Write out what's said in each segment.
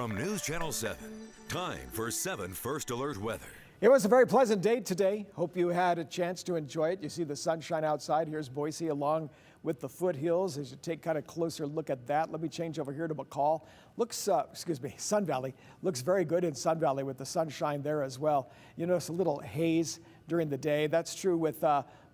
From News Channel 7, time for 7 First Alert weather. It was a very pleasant day today. Hope you had a chance to enjoy it. You see the sunshine outside. Here's Boise along with the foothills. As you take kind of closer look at that, let me change over here to McCall. Sun Valley. Looks very good in Sun Valley with the sunshine there as well. You notice a little haze during the day. That's true with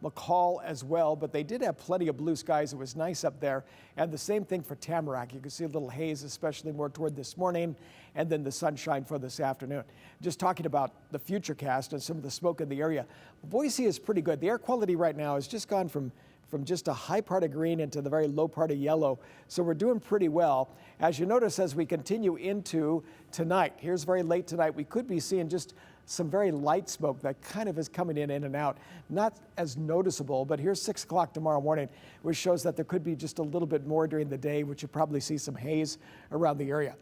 McCall as well, but they did have plenty of blue skies. It was nice up there. And the same thing for Tamarack. You can see a little haze, especially more toward this morning, and then the sunshine for this afternoon. Just talking about the futurecast and some of the smoke in the area. Boise is pretty good. The air quality right now has just gone from just a high part of green into the very low part of yellow. So we're doing pretty well. As you notice, as we continue into tonight, here's very late tonight, we could be seeing just some very light smoke that kind of is coming in and out. Not as noticeable, but here's 6 o'clock tomorrow morning, which shows that there could be just a little bit more during the day, which you'll probably see some haze around the area.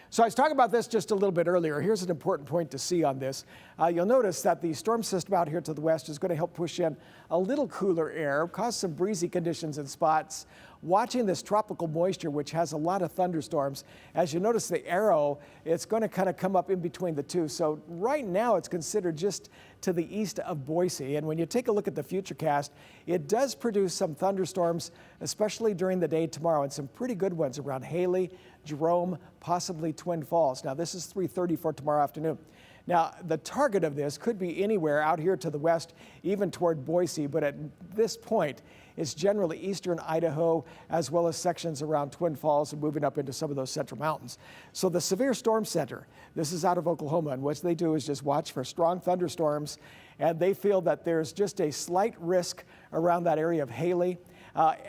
So I was talking about this just a little bit earlier. Here's an important point to see on this. You'll notice that the storm system out here to the west is going to help push in a little cooler air, cause some breezy conditions in spots. Watching this tropical moisture, which has a lot of thunderstorms. As you notice the arrow, it's going to kind of come up in between the two. So right now it's considered just to the east of Boise. And when you take a look at the futurecast, it does produce some thunderstorms, especially during the day tomorrow, and some pretty good ones around Haley, Jerome, possibly Twin Falls. Now this is 3:30 for tomorrow afternoon. Now, the target of this could be anywhere out here to the west, even toward Boise, but at this point, it's generally eastern Idaho, as well as sections around Twin Falls and moving up into some of those central mountains. So the Severe Storm Center, this is out of Oklahoma, and what they do is just watch for strong thunderstorms, and they feel that there's just a slight risk around that area of Haley.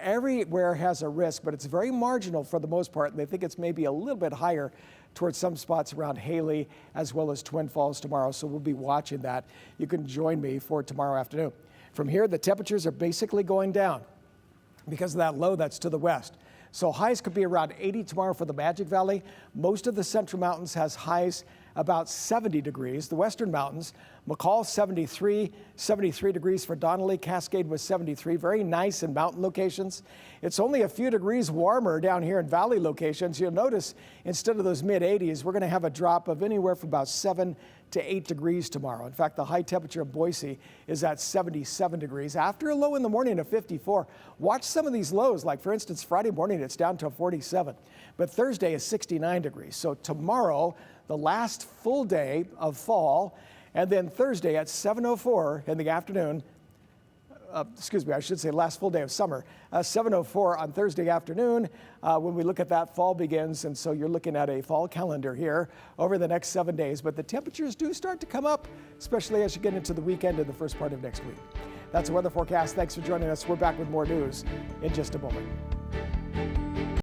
Everywhere has a risk, but it's very marginal for the most part, and they think it's maybe a little bit higher towards some spots around Haley as well as Twin Falls tomorrow, so we'll be watching that. You can join me for tomorrow afternoon. From here, the temperatures are basically going down because of that low that's to the west. So highs could be around 80 tomorrow for the Magic Valley. Most of the central mountains has highs about 70 degrees. The western mountains, McCall 73 degrees for Donnelly. Cascade was 73, very nice in mountain locations. It's only a few degrees warmer down here in valley locations. You'll notice instead of those mid 80s, we're going to have a drop of anywhere from about 7 to 8 degrees tomorrow. In fact, the high temperature of Boise is at 77 degrees after a low in the morning of 54. Watch some of these lows, like for instance, Friday morning, it's down to 47, but Thursday is 69 degrees. So tomorrow, the last full day of fall, and then Thursday at 7:04 in the afternoon, I should say last full day of summer, 7:04 on Thursday afternoon when we look at that, fall begins. And so you're looking at a fall calendar here over the next 7 days. But the temperatures do start to come up, especially as you get into the weekend and the first part of next week. That's a weather forecast. Thanks for joining us. We're back with more news in just a moment.